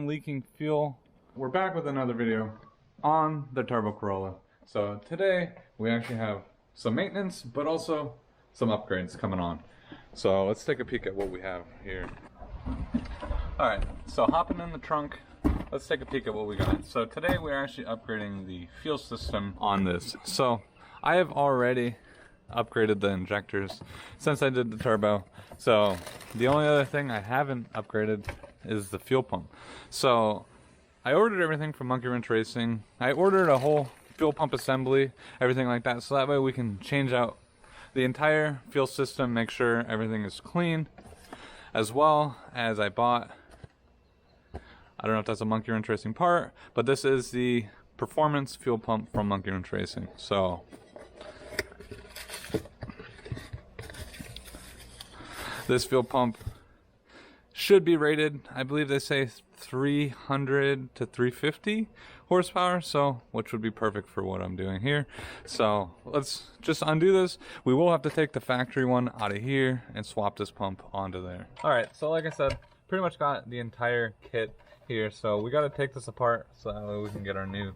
time leaking fuel. We're back with another video on the Turbo Corolla. So today we actually have some maintenance, but also some upgrades coming on. So let's take a peek at what we have here. Alright, so hopping in the trunk, let's take a peek at what we got. So today we're actually upgrading the fuel system on this. So I have already upgraded the injectors since I did the turbo. So the only other thing I haven't upgraded is the fuel pump. So I ordered everything from Monkey Wrench Racing. I ordered a whole fuel pump assembly, everything like that, so that way we can change out the entire fuel system, make sure everything is clean, as well as I bought, I don't know if that's a Monkey Wrench Racing part, but this is the performance fuel pump from Monkey Wrench Racing. So this fuel pump should be rated, I believe they say 300 to 350 horsepower, so which would be perfect for what I'm doing here. So let's just undo this. We will have to take the factory one out of here and swap this pump onto there. All right, so like I said, pretty much got the entire kit here. So we got to take this apart so that way we can get our new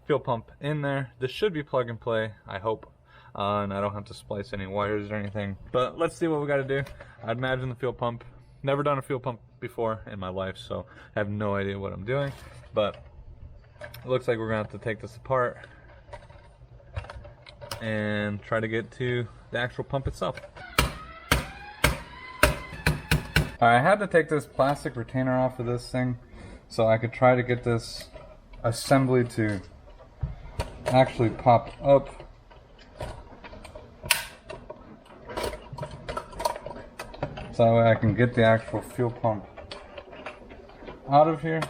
fuel pump in there. This should be plug and play, I hope. And I don't have to splice any wires or anything. But let's see what we got to do. I'd imagine the fuel pump. Never done a fuel pump before in my life, so I have no idea what I'm doing. But it looks like we're gonna have to take this apart and try to get to the actual pump itself. Alright, I had to take this plastic retainer off of this thing so I could try to get this assembly to actually pop up. So that way I can get the actual fuel pump out of here.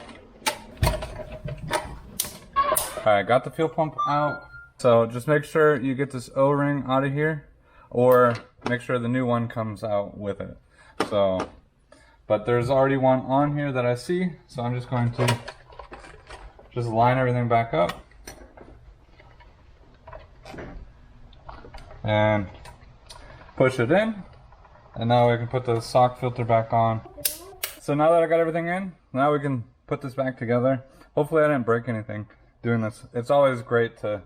Alright, got the fuel pump out. So just make sure you get this O-ring out of here, or make sure the new one comes out with it. So, but there's already one on here that I see, so I'm just going to just line everything back up and push it in. And now we can put the sock filter back on. So now that I got everything in, now we can put this back together. Hopefully I didn't break anything doing this. It's always great to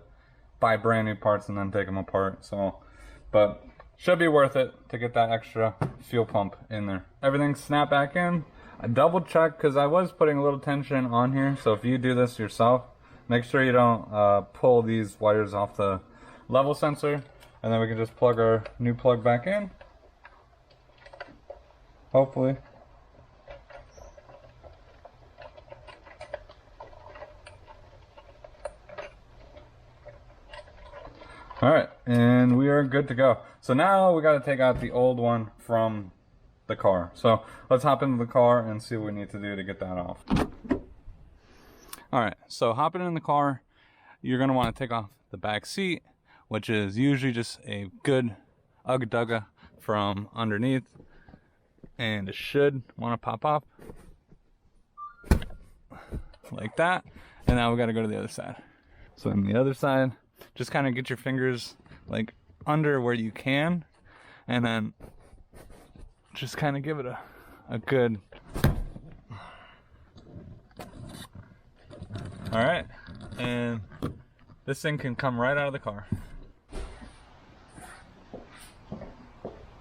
buy brand new parts and then take them apart. So, but should be worth it to get that extra fuel pump in there. Everything's snapped back in. I double checked because I was putting a little tension on here. So if you do this yourself, make sure you don't pull these wires off the level sensor. And then we can just plug our new plug back in. Hopefully. Alright, and we are good to go. So now we got to take out the old one from the car. So let's hop into the car and see what we need to do to get that off. Alright, so hopping in the car, you're going to want to take off the back seat, which is usually just a good ugga-dugga from underneath. And it should want to pop off like that. And now we got to go to the other side. So on the other side, just kind of get your fingers like under where you can, and then just kind of give it a good. All right, and this thing can come right out of the car.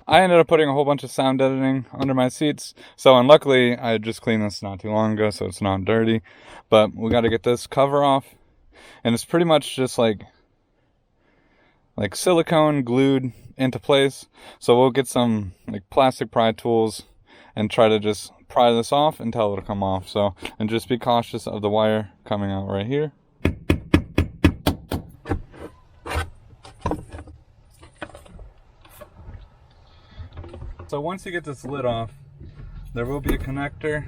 I ended up putting a whole bunch of sound editing under my seats. So, and luckily I just cleaned this not too long ago, so it's not dirty. But we got to get this cover off. And it's pretty much just like silicone glued into place. So we'll get some like plastic pry tools and try to just pry this off until it'll come off. So, and just be cautious of the wire coming out right here. So once you get this lid off, there will be a connector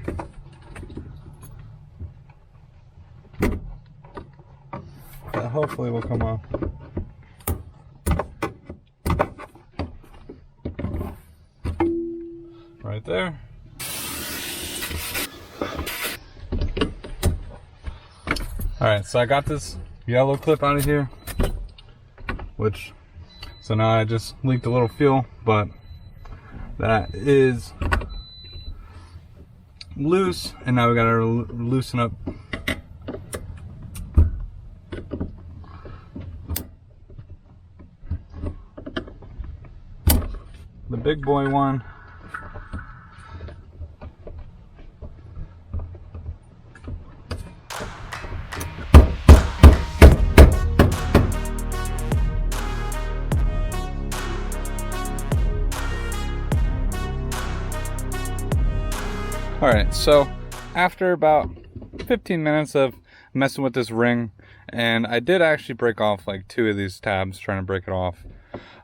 that hopefully will come off. Right there. Alright, so I got this yellow clip out of here, so now I just leaked a little fuel, but that is loose, and now we gotta loosen up the big boy one. Alright, so after about 15 minutes of messing with this ring, and I did actually break off like 2 of these tabs trying to break it off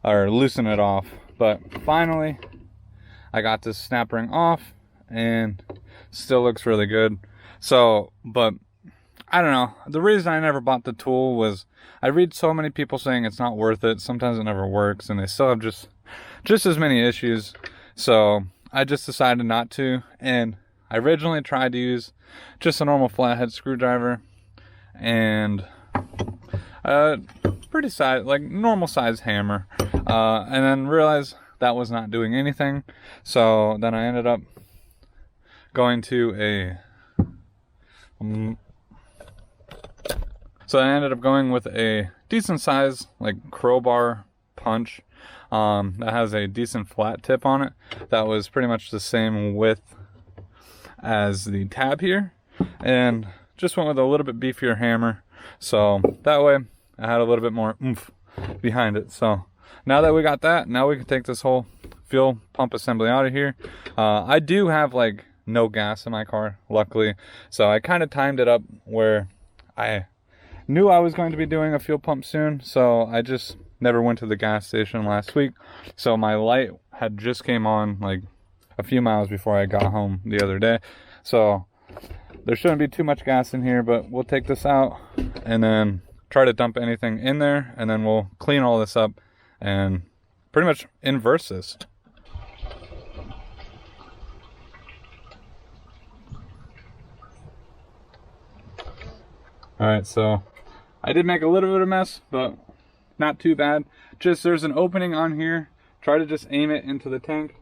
or loosen it off, but finally I got this snap ring off and still looks really good. So, but I don't know, the reason I never bought the tool was I read so many people saying it's not worth it, sometimes it never works, and they still have just as many issues. So I just decided not to, and I originally tried to use just a normal flathead screwdriver and a pretty size, like normal size hammer, and then realized that was not doing anything. So then I ended up going to a with a decent size like crowbar punch that has a decent flat tip on it that was pretty much the same width as the tab here, and just went with a little bit beefier hammer, so that way I had a little bit more oomph behind it. So now that we got that, now we can take this whole fuel pump assembly out of here. I do have like no gas in my car, luckily, so I kind of timed it up where I knew I was going to be doing a fuel pump soon, so I just never went to the gas station last week. So my light had just came on like a few miles before I got home the other day, so there shouldn't be too much gas in here, but we'll take this out and then try to dump anything in there, and then we'll clean all this up and pretty much inverse this. Alright, so I did make a little bit of a mess, but not too bad. Just there's an opening on here, try to just aim it into the tank.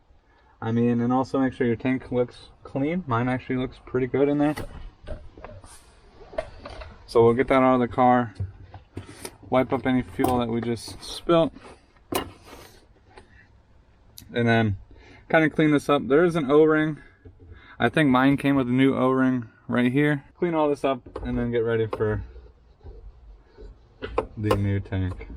I mean, and also make sure your tank looks clean. Mine actually looks pretty good in there. So we'll get that out of the car, wipe up any fuel that we just spilt, and then kind of clean this up. There is an O-ring. I think mine came with a new O-ring right here. Clean all this up and then get ready for the new tank.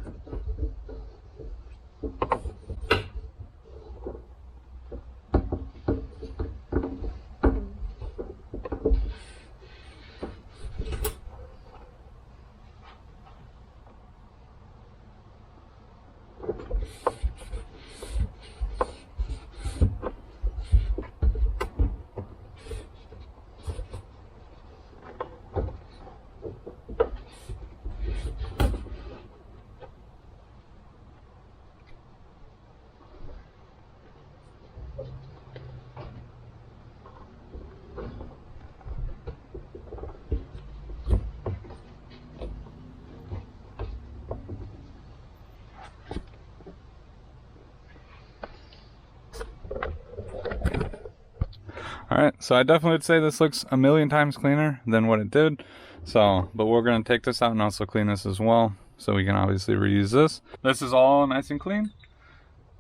Alright, so I definitely would say this looks a million times cleaner than what it did. So, but we're going to take this out and also clean this as well, so we can obviously reuse this. This is all nice and clean.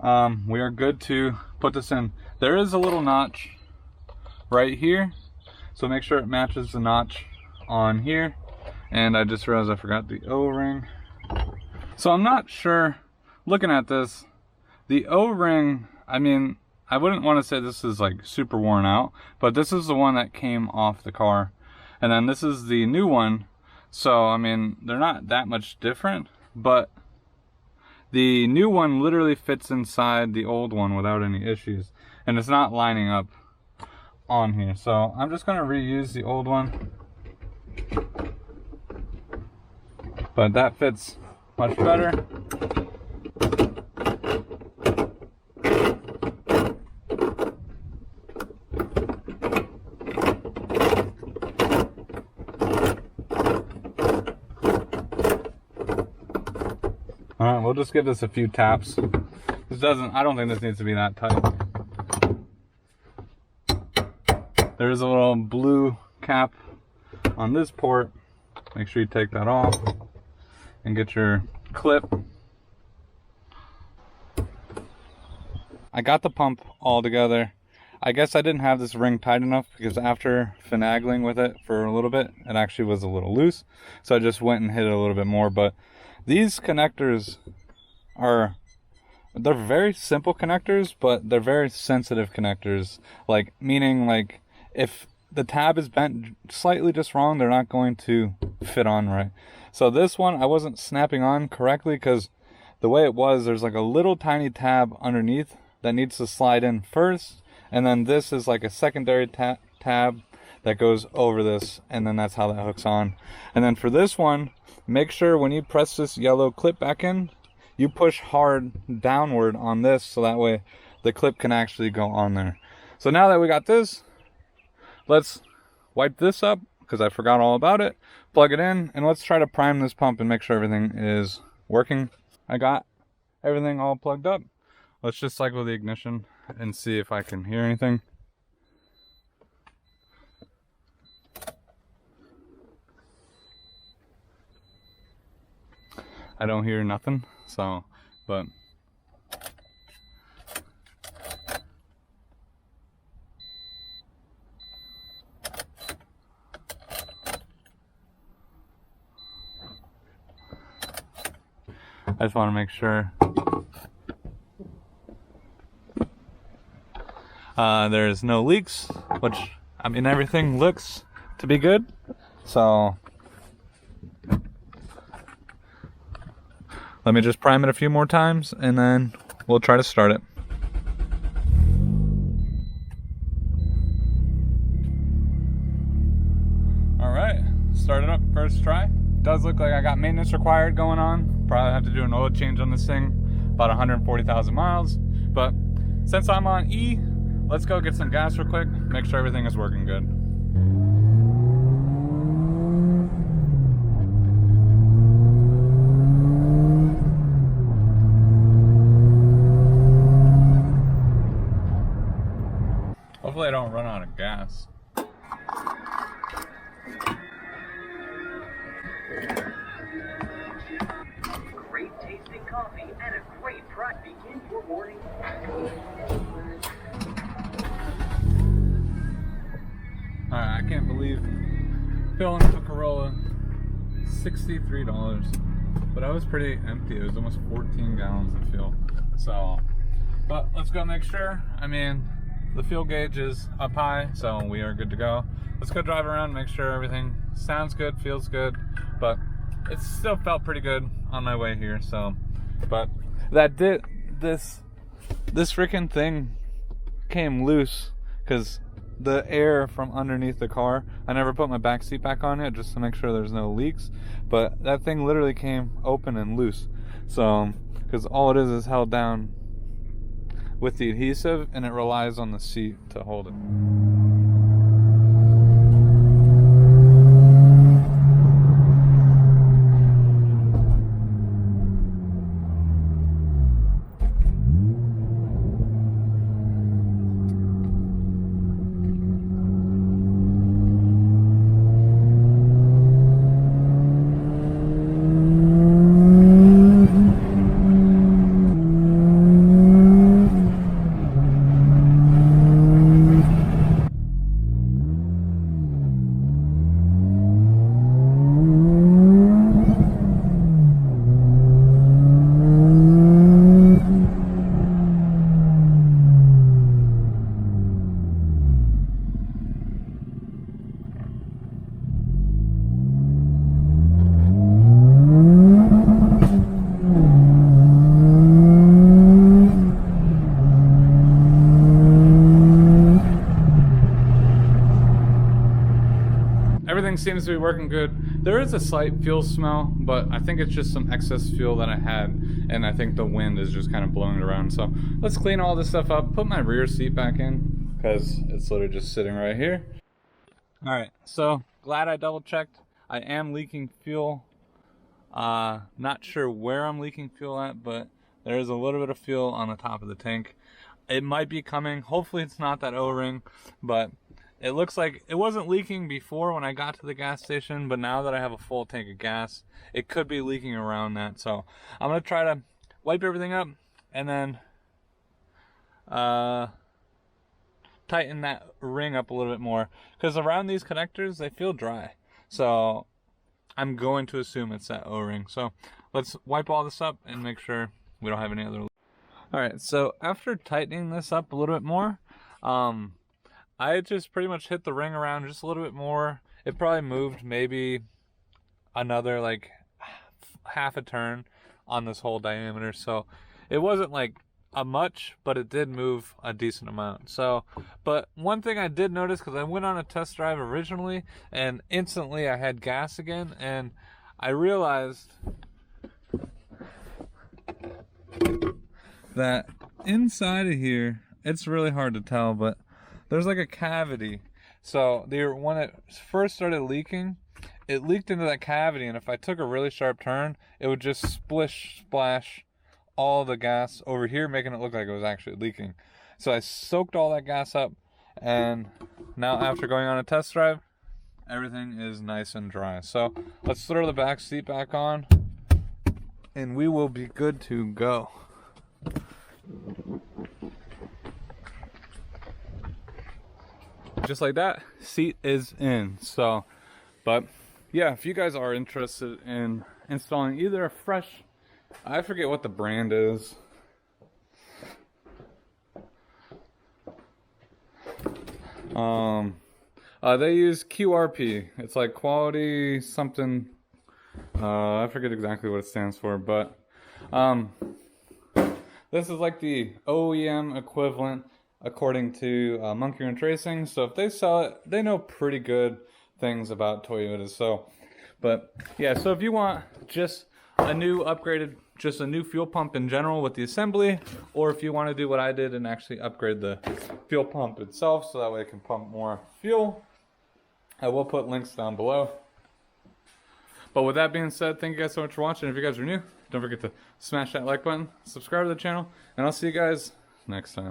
We are good to put this in. There is a little notch right here, so make sure it matches the notch on here. And I just realized I forgot the O-ring. So I'm not sure, looking at this, the O-ring, I mean, I wouldn't want to say this is like super worn out, but this is the one that came off the car. And then this is the new one. So, I mean, they're not that much different, but the new one literally fits inside the old one without any issues. And it's not lining up on here. So I'm just going to reuse the old one. But that fits much better. Alright, we'll just give this a few taps. I don't think this needs to be that tight. There's a little blue cap on this port. Make sure you take that off and get your clip. I got the pump all together. I guess I didn't have this ring tight enough because after finagling with it for a little bit, it actually was a little loose. So I just went and hit it a little bit more. But these connectors they're very simple connectors, but they're very sensitive connectors. Like, meaning like if the tab is bent slightly just wrong, they're not going to fit on right. So this one, I wasn't snapping on correctly because the way it was, there's like a little tiny tab underneath that needs to slide in first. And then this is like a secondary tab that goes over this. And then that's how that hooks on. And then for this one, make sure when you press this yellow clip back in, you push hard downward on this so that way the clip can actually go on there. So now that we got this, let's wipe this up because I forgot all about it. Plug it in and let's try to prime this pump and make sure everything is working. I got everything all plugged up. Let's just cycle the ignition and see if I can hear anything. I don't hear nothing, so, but I just want to make sure there's no leaks, which, I mean, everything looks to be good, so let me just prime it a few more times and then we'll try to start it. Alright, start it up first try. Does look like I got maintenance required going on. Probably have to do an oil change on this thing, about 140,000 miles. But since I'm on E, let's go get some gas real quick, make sure everything is working good. Hopefully I don't run out of gas. Great tasting coffee and a great price. Begin your morning. Alright, I can't believe filling up a Corolla, $63. But I was pretty empty. It was almost 14 gallons of fuel. So, but let's go make sure. I mean, the fuel gauge is up high, so we are good to go. Let's go drive around, make sure everything sounds good, feels good, but it still felt pretty good on my way here. So, but that this freaking thing came loose because the air from underneath the car, I never put my back seat back on it just to make sure there's no leaks, but that thing literally came open and loose. So, because all it is held down with the adhesive and it relies on the seat to hold it. Everything seems to be working good. There is a slight fuel smell, but I think it's just some excess fuel that I had, and I think the wind is just kind of blowing it around. So let's clean all this stuff up, put my rear seat back in, because it's literally just sitting right here. Alright, so glad I double checked. I am leaking fuel. Not sure where I'm leaking fuel at, but there is a little bit of fuel on the top of the tank. It might be coming. Hopefully it's not that O-ring, but It looks like it wasn't leaking before when I got to the gas station, but now that I have a full tank of gas, it could be leaking around that. So I'm gonna try to wipe everything up and then tighten that ring up a little bit more, because around these connectors they feel dry. So I'm going to assume it's that O-ring. So let's wipe all this up and make sure we don't have any other. Alright, so after tightening this up a little bit more, I just pretty much hit the ring around just a little bit more. It probably moved maybe another like half a turn on this whole diameter. So it wasn't like a much, but it did move a decent amount. So, but one thing I did notice, because I went on a test drive originally and instantly I had gas again, and I realized that inside of here, it's really hard to tell, but there's like a cavity. So when it first started leaking, it leaked into that cavity, and if I took a really sharp turn, it would just splash all the gas over here, making it look like it was actually leaking. So I soaked all that gas up, and now after going on a test drive, everything is nice and dry. So let's throw the back seat back on, and we will be good to go. Just like that, seat is in. So, but yeah, if you guys are interested in installing either a fresh, I forget what the brand is, they use QRP. It's like quality something, I forget exactly what it stands for, but this is like the OEM equivalent according to Monkey Wrench Racing. So if they sell it, they know pretty good things about Toyotas. So, but yeah, so if you want just a new upgraded, just a new fuel pump in general with the assembly, or if you want to do what I did and actually upgrade the fuel pump itself so that way it can pump more fuel, I will put links down below. But with that being said, thank you guys so much for watching. If you guys are new, don't forget to smash that like button, subscribe to the channel, and I'll see you guys next time.